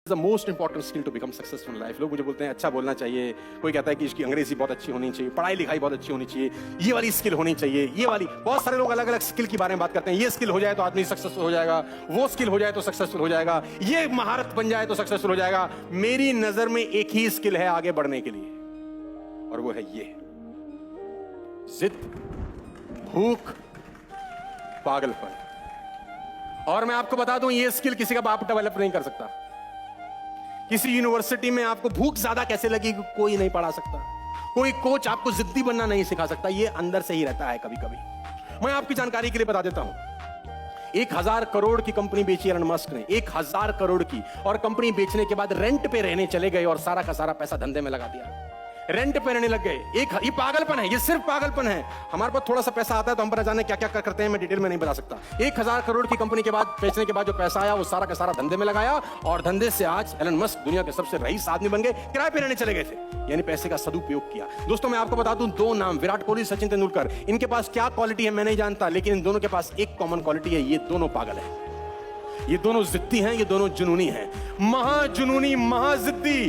The most important skill to become successful in life. लोग मुझे बोलते हैं अच्छा बोलना चाहिए, कोई कहता है कि इसकी अंग्रेजी बहुत अच्छी होनी चाहिए, पढ़ाई लिखाई बहुत अच्छी होनी चाहिए, ये वाली स्किल होनी चाहिए, ये वाली। बहुत सारे लोग अलग अलग स्किल के बारे में बात करते हैं। ये स्किल हो जाए तो आदमी सक्सेसफुल हो जाएगा, वो स्किल हो जाए तो सक्सेसफुल हो जाएगा, ये महारत बन जाए तो सक्सेसफुल हो जाएगा। मेरी नजर में एक ही स्किल है आगे बढ़ने के लिए, और वो है ये जिद, भूख, पागलपन। और मैं आपको बता दूं, ये स्किल किसी का बाप डेवलप नहीं कर सकता। किसी यूनिवर्सिटी में आपको भूख ज्यादा कैसे लगी कोई नहीं पढ़ा सकता, कोई कोच आपको जिद्दी बनना नहीं सिखा सकता। ये अंदर से ही रहता है कभी कभी। मैं आपकी जानकारी के लिए बता देता हूं, 1000 करोड़ की कंपनी बेची एलन मस्क ने, 1000 करोड़ की। और कंपनी बेचने के बाद रेंट पे रहने चले गए और सारा का सारा पैसा धंधे में लगा दिया, रेंट पे रहने लग गए। ये पागलपन है, ये सिर्फ पागलपन है। हमारे पास थोड़ा सा पैसा आता है तो हम पर जाने क्या क्या करते हैं, मैं डिटेल में नहीं बता सकता। 1000 करोड़ की कंपनी के बाद बेचने के बाद जो पैसा आया वो सारा का सारा धंधे में लगाया, और धंधे से आज एलन मस्क दुनिया के सबसे रईस आदमी बन गए। किराए पे रहने चले गए थे, यानी पैसे का सदुपयोग किया। दोस्तों मैं आपको बता दूं, 2 नाम, विराट कोहली, सचिन तेंदुलकर। इनके पास क्या क्वालिटी है मैं नहीं जानता, लेकिन इन दोनों के पास एक कॉमन क्वालिटी है, ये दोनों पागल है, ये दोनों जिद्दी हैं, ये दोनों जुनूनी हैं। महाजुनूनी, महाजिद्दी,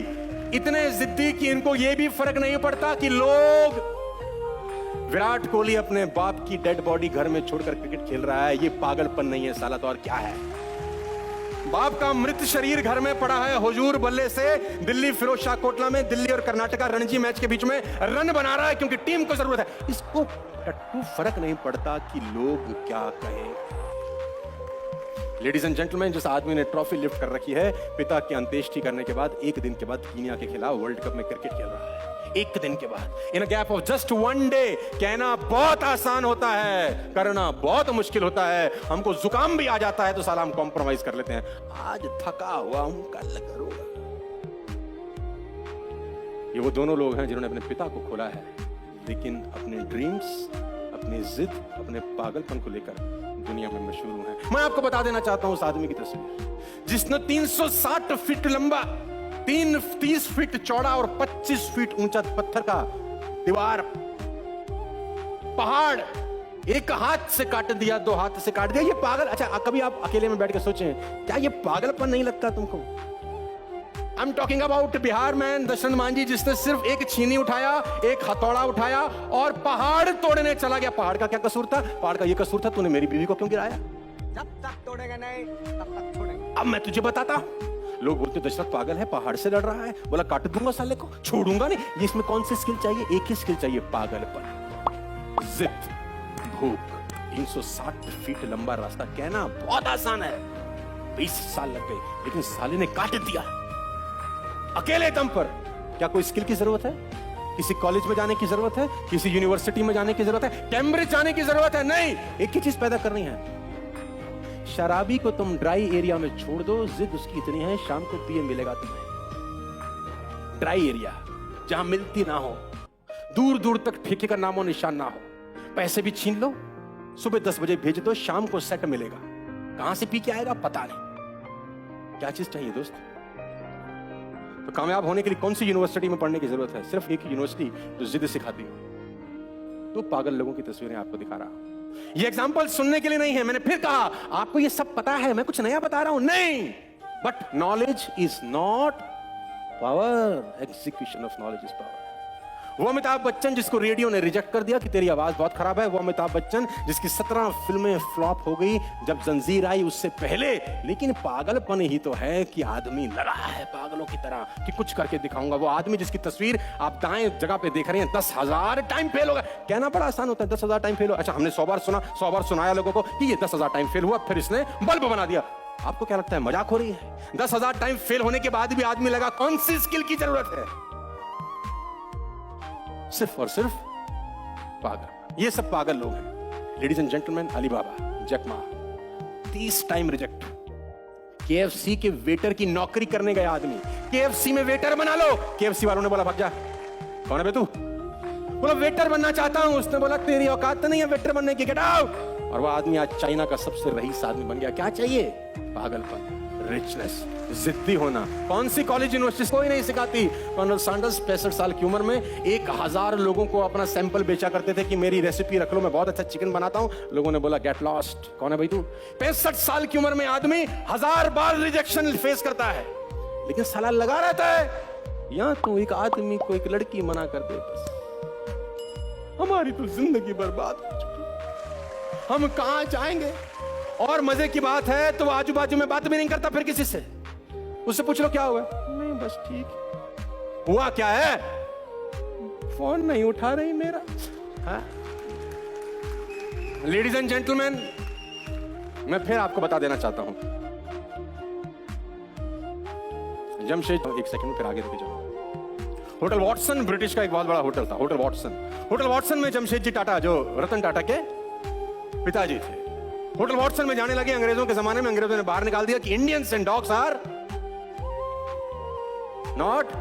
इतने जिद्दी कि इनको यह भी फर्क नहीं पड़ता कि लोग, विराट कोहली अपने बाप की डेड बॉडी घर में छोड़कर क्रिकेट खेल रहा है, ये पागलपन नहीं है साला, तो और क्या है। बाप का मृत शरीर घर में पड़ा है, हुजूर बल्ले से दिल्ली फिरोजशाह कोटला में दिल्ली और कर्नाटका रणजी मैच के बीच में रन बना रहा है क्योंकि टीम को जरूरत है। इसको टट्टू फर्क नहीं पड़ता कि लोग क्या कहें। लेडीज एंड जेंटलमैन, जिस आदमी ने ट्रॉफी लिफ्ट कर रखी है, पिता की अंत्येष्टि करने के बाद एक दिन के बाद कीनिया के खिलाफ वर्ल्ड कप में क्रिकेट खेल रहा है, एक दिन के बाद, in a gap of just 1 day. कहना बहुत आसान होता है, करना बहुत मुश्किल होता है। हमको जुकाम भी आ जाता है तो साला हम कॉम्प्रोमाइज कर लेते हैं, आज थका हुआ हूं कल करूंगा। ये वो दोनों लोग हैं जिन्होंने अपने पिता को खोला है, लेकिन अपने ड्रीम्स, अपनी जिद, अपने पागलपन को लेकर दुनिया में मशहूर है। मैं आपको बता देना चाहता हूं उस आदमी की तस्वीर जिसने 360 फीट लंबा, 30 फीट चौड़ा और 25 फीट ऊंचा पत्थर का दीवार, पहाड़ एक हाथ से काट दिया, 2 हाथ से काट दिया। ये पागल। अच्छा कभी आप अकेले में बैठ के सोचें, क्या ये पागलपन नहीं लगता तुमको? I am talking about Bihar man Dashrath Manjhi, जिसने सिर्फ एक छीनी उठाया, एक हथौड़ा उठाया और पहाड़ तोड़ने चला गया। पहाड़ का क्या कसूर था? पहाड़ का ये कसूर था, तूने मेरी बीवी को क्यों गिराया? जब तक तोड़ेगा नहीं तब तक छोड़ेंगे। अब मैं तुझे बताता हूं। लोग बोलते दशरथ पागल है, पहाड़ से लड़ रहा है, बोला काट दूंगा साले को, छोड़ूंगा नहीं। ये इसमें कौन सी स्किल चाहिए? एक ही स्किल चाहिए, पागलपन, जिद, भूख। 360 फीट लंबा रास्ता, कहना बहुत आसान है, 20 साल लग गए, लेकिन साले ने काट दिया अकेले दम पर। क्या कोई स्किल की जरूरत है? किसी कॉलेज में जाने की जरूरत है? किसी यूनिवर्सिटी में जाने की जरूरत है? कैम्ब्रिज जाने की जरूरत है? नहीं, एक ही चीज पैदा करनी है। शराबी को तुम ड्राई एरिया में छोड़ दो, जिद उसकी इतनी है, शाम को पिए मिलेगा तुम्हें। ड्राई एरिया जहां मिलती ना हो, दूर दूर तक ठेके का नामो निशान ना हो, पैसे भी छीन लो, सुबह 10 बजे भेज दो, शाम को सेट मिलेगा। कहां से पी के आएगा पता नहीं। क्या चीज चाहिए दोस्त? तो कामयाब होने के लिए कौन सी यूनिवर्सिटी में पढ़ने की जरूरत है? सिर्फ एक ही यूनिवर्सिटी जो जिद सिखाती हो। तो पागल लोगों की तस्वीरें आपको दिखा रहा हूं। ये एग्जांपल सुनने के लिए नहीं है, मैंने फिर कहा आपको ये सब पता है, मैं कुछ नया बता रहा हूं नहीं। But knowledge is not power, execution of knowledge is power. वो अमिताभ बच्चन जिसको रेडियो ने रिजेक्ट कर दिया कि तेरी आवाज बहुत खराब है, वो अमिताभ बच्चन जिसकी 17 फिल्में फ्लॉप हो गई जब जंजीर आई उससे पहले, लेकिन पागलपन ही तो है कि आदमी लगा है पागलों की तरह कि कुछ करके दिखाऊंगा। वो आदमी जिसकी तस्वीर आप दाएं जगह पे देख रहे हैं, 10,000 टाइम फेल होगा। कहना बड़ा आसान होता है, 10,000 टाइम फेल हो। अच्छा हमने 100 बार सुना, 100 बार सुनाया लोगों को कि ये 10,000 टाइम फेल हुआ, फिर इसने बल्ब बना दिया। आपको क्या लगता है मजाक हो रही है? 10,000 टाइम फेल होने के बाद भी आदमी लगा, कौन सी स्किल की जरूरत है? सिर्फ और सिर्फ पागल। ये सब पागल लोग हैं। Ladies and gentleman, Alibaba, Jack Ma 30 time reject. KFC के वेटर की नौकरी करने गया आदमी, KFC में वेटर बना लो। KFC वालों ने बोला भाग जा। कौन है बे तू? बोला वेटर बनना चाहता हूं। उसने बोला तेरी औकात तो नहीं है वेटर बनने की, गेट आउट। और वो आदमी आज चाइना का सबसे रईस आदमी बन गया। क्या चाहिए? पागलपन, रिचनेस, जिद्दी होना। कौन सी कॉलेज यूनिवर्सिटी कोई नहीं सिखाती। कर्नल सैंडर्स 65 साल की उम्र में 1000 लोगों को अपना सैंपल बेचा करते थे कि मेरी रेसिपी रख लो, मैं बहुत अच्छा चिकन बनाता हूं। लोगों ने बोला गेट लॉस्ट। कौन है भाई तू? 65 साल की उम्र में आदमी 1000 बार रिजेक्शन फेस करता है। लेकिन साला लगा रहता है या तो एक आदमी को एक लड़की मना कर दे बस हमारी तो जिंदगी बर्बाद हो चुकी, हम कहां जाएंगे। और मजे की बात है तो आजू बाजू में बात भी नहीं करता फिर किसी से, उससे पूछ लो क्या हुआ, नहीं बस ठीक। हुआ क्या है, फोन नहीं उठा रही मेरा। लेडीज एंड जेंटलमैन, मैं फिर आपको बता देना चाहता हूं, जमशेद, एक सेकंड फिर आगे लेके जाओ। होटल वॉटसन ब्रिटिश का एक बहुत बड़ा होटल था, होटल वॉटसन। होटल वॉटसन में जमशेद जी टाटा, जो रतन टाटा के पिताजी थे, होटल वॉटसन में जाने लगे अंग्रेजों के जमाने में। अंग्रेजों ने बाहर निकाल दिया कि Indians and dogs are not.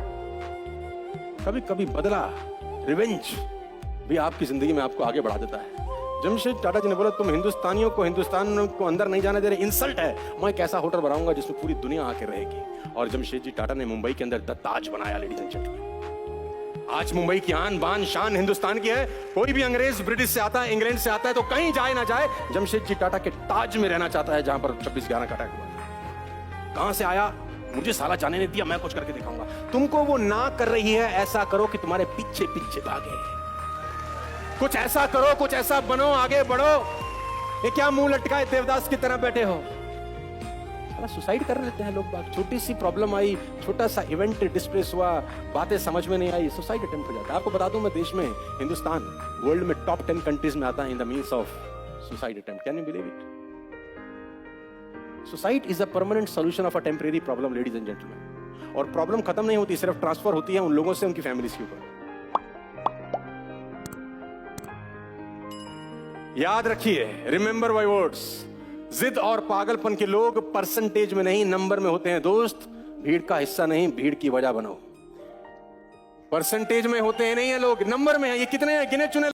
कभी कभी बदला, रिवेंज भी आपकी जिंदगी में आपको आगे बढ़ा देता है। जमशेद टाटा जी ने बोला तुम हिंदुस्तानियों को हिंदुस्तान को अंदर नहीं जाने दे रहे, इंसल्ट है, मैं एक ऐसा होटल बनाऊंगा जिसमें पूरी दुनिया आके रहेगी। और जमशेद जी टाटा ने मुंबई के अंदर द ताज बनाया। लेडीज एंड जेंटलमैन, आज मुंबई की आन बान शान हिंदुस्तान की है। कोई भी अंग्रेज ब्रिटिश से आता है, इंग्लैंड से आता है, तो कहीं जाए ना जाए, जमशेद जी टाटा के ताज में रहना चाहता है, जहां पर 26/11 का अटैक हुआ। कहां से आया मुझे साला जाने नहीं दिया, मैं कुछ करके दिखाऊंगा। तुमको वो ना कर रही है, ऐसा करो कि तुम्हारे पीछे पीछे भागे। कुछ ऐसा करो, कुछ ऐसा बनो, आगे बढ़ो। ये क्या मुंह लटकाए देवदास की तरह बैठे हो। सुसाइड कर लेते हैं लोग बात, छोटी सी प्रॉब्लम आई, छोटा सा इवेंट डिस्प्लेस हुआ, बातें समझ में नहीं आई, सुसाइड अटेम्प्ट हो जाता है। आपको बता दूं, मैं देश में, हिंदुस्तान वर्ल्ड में टॉप 10 कंट्रीज में आता है in the means of suicide attempt. Can you believe it? Suicide is a permanent solution of a temporary problem, ladies and gentleman. और प्रॉब्लम खत्म नहीं होती, सिर्फ ट्रांसफर होती है उन लोगों से उनकी फैमिलीज के ऊपर। याद रखिए, रिमेंबर माय वर्ड्स, जिद और पागलपन के लोग परसेंटेज में नहीं नंबर में होते हैं दोस्त। भीड़ का हिस्सा नहीं, भीड़ की वजह बनो। परसेंटेज में होते हैं नहीं है लोग, नंबर में है। ये कितने हैं, गिने चुने